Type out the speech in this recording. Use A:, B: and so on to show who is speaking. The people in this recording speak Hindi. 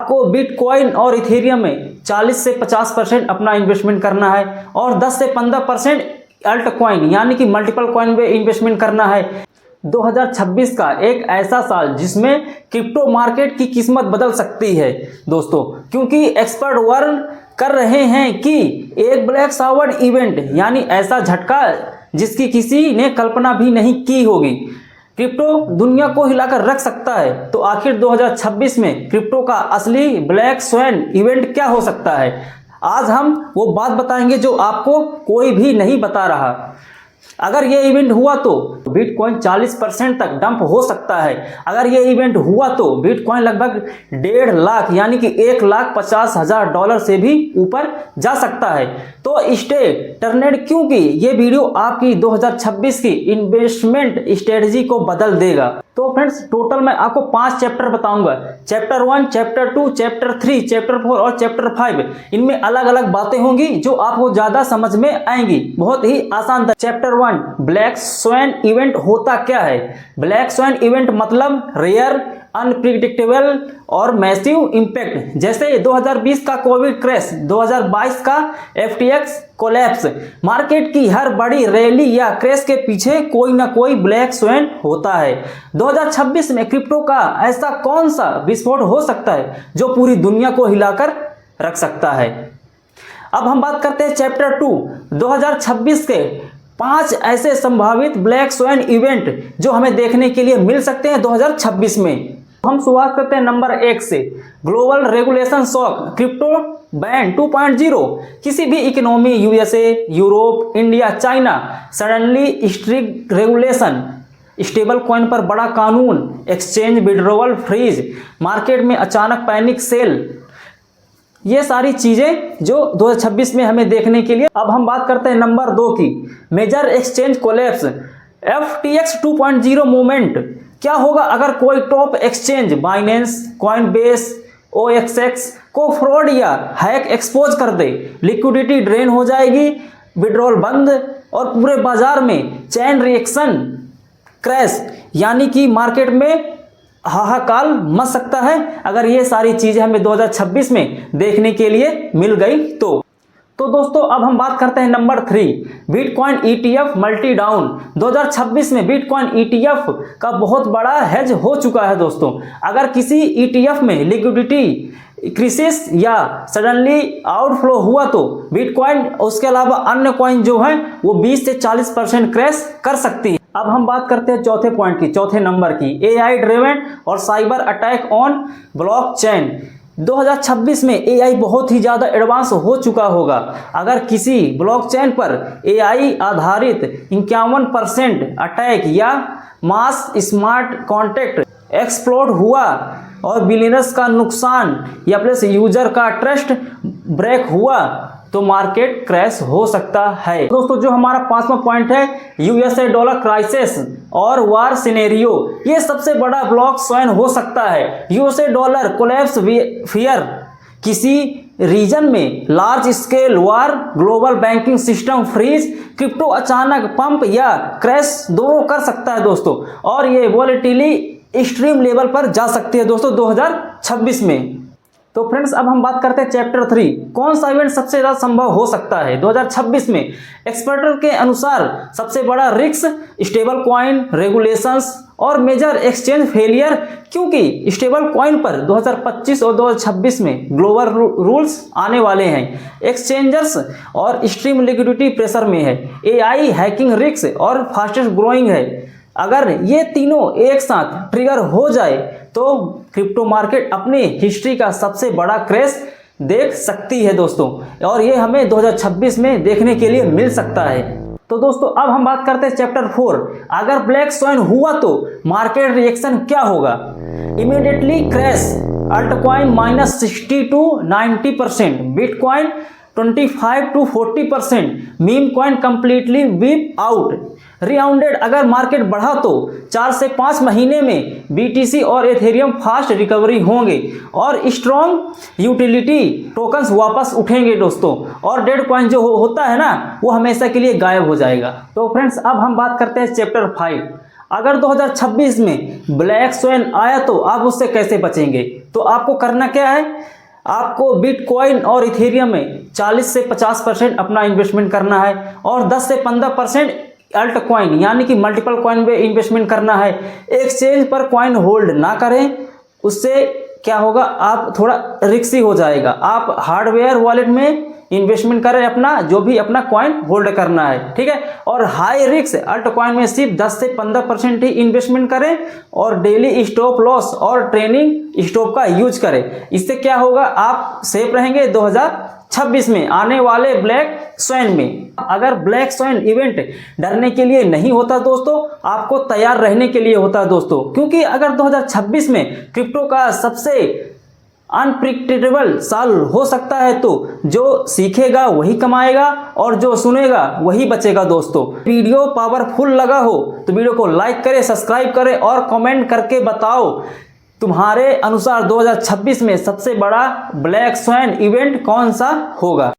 A: आपको बिटकॉइन और इथेरियम में 40 से 50% अपना इन्वेस्टमेंट करना है और 10 से 15% अल्ट कॉइन यानी कि मल्टीपल कॉइन में इन्वेस्टमेंट करना है। 2026 का एक ऐसा साल जिसमें क्रिप्टो मार्केट की किस्मत बदल सकती है दोस्तों, क्योंकि एक्सपर्ट वार्न कर रहे हैं कि एक ब्लैक स्वान इवेंट यानी ऐसा झटका जिसकी किसी ने कल्पना भी नहीं की होगी क्रिप्टो दुनिया को हिलाकर रख सकता है। तो आखिर 2026 में क्रिप्टो का असली ब्लैक स्वैन इवेंट क्या हो सकता है, आज हम वो बात बताएंगे जो आपको कोई भी नहीं बता रहा। अगर ये इवेंट हुआ तो बिटकॉइन 40% तक डंप हो सकता है। अगर ये इवेंट हुआ तो बिटकॉइन लगभग 1.5 लाख यानी कि $1,50,000 से भी ऊपर जा सकता है। तो स्टे टर्नेड क्योंकि ये वीडियो आपकी 2026 की इन्वेस्टमेंट स्ट्रेटजी को बदल देगा। तो फ्रेंड्स टोटल मैं आपको 5 चैप्टर बताऊंगा, चैप्टर 1, चैप्टर 2, चैप्टर 3, चैप्टर 4 और चैप्टर 5। इनमें अलग अलग बातें होंगी जो आपको ज्यादा समझ में आएंगी, बहुत ही आसान था। चैप्टर 1 ब्लैक स्वैन इवेंट होता क्या है। ब्लैक स्वैन इवेंट मतलब रेयर, अनप्रिडिक्टेबल और मैसिव इंपैक्ट। जैसे 2020 का कोविड क्रैश, 2022 का FTX कोलैप्स। मार्केट की हर बड़ी रैली या क्रैश के पीछे कोई ना कोई ब्लैक स्वैन होता है। 2026 में क्रिप्टो का ऐसा कौन सा विस्फोट हो सकता है जो पूरी दुनिया को हिलाकर रख सकता है। अब हम बात करते हैं चैप्टर 2 2026 के 5 ऐसे संभावित ब्लैक स्वैन इवेंट जो हमें देखने के लिए मिल सकते हैं 2026 में। हम शुरुआत करते हैं नंबर 1 से। Global regulation shock, crypto ban 2.0। किसी भी economy USA, Europe, India, China suddenly strict regulation, stable coin पर बड़ा कानून, एक्सचेंज विड्रॉवल फ्रीज, मार्केट में अचानक पैनिक सेल, ये सारी चीजें जो 2026 में हमें देखने के लिए। अब हम बात करते हैं नंबर 2 की, major exchange collapse, FTX 2.0 movement. क्या होगा अगर कोई top exchange Binance, Coinbase, OXX को फ्रॉड या हैक एक्सपोज कर दे। लिक्विडिटी ड्रेन हो जाएगी, विड्रॉल बंद और पूरे बाजार में चेन रिएक्शन क्रैश यानी कि मार्केट में हाहाकार मच सकता है अगर ये सारी चीजें हमें 2026 में देखने के लिए मिल गई तो दोस्तों अब हम बात करते हैं number 3, bitcoin ETF multi down. 2026 में बिटकॉइन ETF का बहुत बड़ा हेज हो चुका है दोस्तों। अगर किसी ETF में लिक्विडिटी क्राइसिस या सडनली आउटफ्लो हुआ तो बिटकॉइन उसके अलावा अन्य कॉइन जो है वो 20 से 40% क्रैश कर सकती है। अब हम बात करते हैं चौथे पॉइंट की, चौथे नंबर की, AI ड्रिवन और साइबर अटैक ऑन ब्लॉकचेन। 2026 में AI बहुत ही ज़्यादा एडवांस हो चुका होगा। अगर किसी ब्लॉकचेन पर AI आधारित 51% अटैक या मास स्मार्ट कॉन्ट्रैक्ट एक्सप्लोड हुआ और बिलियनर्स का नुकसान या प्लस यूजर का ट्रस्ट ब्रेक हुआ तो मार्केट क्रैश हो सकता है। दोस्तों जो हमारा 5वां पॉइंट है, USA डॉलर क्राइसिस और वार सिनेरियो, ये सबसे बड़ा ब्लॉक स्वैन हो सकता है। USA डॉलर कोलैप्स फियर, किसी रीजन में large scale war, global banking system freeze, crypto अचानक पंप या क्रैश दोनों कर सकता है दोस्तों, और ये वॉलेटिली एक्सट्रीम लेवल पर जा सकती है दोस्तों 2026 में। तो फ्रेंड्स अब हम बात करते हैं चैप्टर 3, कौन सा इवेंट सबसे ज़्यादा संभव हो सकता है 2026 में। एक्सपर्टर के अनुसार सबसे बड़ा रिस्क स्टेबल कॉइन रेगुलेशंस और मेजर एक्सचेंज फेलियर, क्योंकि स्टेबल कॉइन पर 2025 और 2026 में ग्लोबल रूल्स आने वाले हैं। एक्सचेंजर्स और एक्सट्रीम लिक्विडिटी प्रेशर में है। AI हैकिंग रिस्क और फास्टेस्ट ग्रोइंग है। अगर ये तीनों एक साथ ट्रिगर हो जाए तो क्रिप्टो मार्केट अपनी हिस्ट्री का सबसे बड़ा क्रैश देख सकती है दोस्तों, और ये हमें 2026 में देखने के लिए मिल सकता है। तो दोस्तों अब हम बात करते हैं चैप्टर 4, अगर ब्लैक स्वैन हुआ तो मार्केट रिएक्शन क्या होगा। Immediately crash, altcoin -60 to 90%, bitcoin 25 to 40%, meme coin completely wipe out. Rebounded, अगर मार्केट बढ़ा तो 4 से 5 महीने में BTC और एथेरियम फास्ट रिकवरी होंगे और स्ट्रॉन्ग यूटिलिटी टोकन्स वापस उठेंगे दोस्तों, और डेड कॉइन जो होता है ना वो हमेशा के लिए गायब हो जाएगा। तो फ्रेंड्स अब हम बात करते हैं चैप्टर 5, अगर 2026 में ब्लैक स्वैन आया तो आप उससे कैसे बचेंगे। तो आपको करना क्या है, आपको बिटकॉइन और इथेरियम में 40 से 50% अपना इन्वेस्टमेंट करना है और 10 से 15% अल्ट कॉइन यानी कि मल्टीपल कॉइन में इन्वेस्टमेंट करना है। एक्सचेंज पर कॉइन होल्ड ना करें, उससे क्या होगा, आप थोड़ा रिस्की हो जाएगा। आप हार्डवेयर वॉलेट में इन्वेस्टमेंट करें, अपना जो भी अपना कॉइन होल्ड करना है, ठीक है। और हाई रिस्क अल्ट कॉइन में सिर्फ 10 से 15% ही इन्वेस्टमेंट करें और डेली स्टॉप लॉस और ट्रेनिंग स्टॉप का यूज करें। इससे क्या होगा, आप सेफ रहेंगे 2026 में आने वाले ब्लैक स्वैन में। अगर ब्लैक स्वैन इवेंट डरने के लिए नहीं होता दोस्तों, आपको तैयार रहने के लिए होता है दोस्तों, क्योंकि अगर 2026 में क्रिप्टो का सबसे अनप्रिडिक्टेबल साल हो सकता है, तो जो सीखेगा वही कमाएगा और जो सुनेगा वही बचेगा दोस्तों। वीडियो पावरफुल लगा हो तो वीडियो को लाइक करें, सब्सक्राइब करें और कमेंट करके बताओ तुम्हारे अनुसार 2026 में सबसे बड़ा ब्लैक स्वैन इवेंट कौन सा होगा।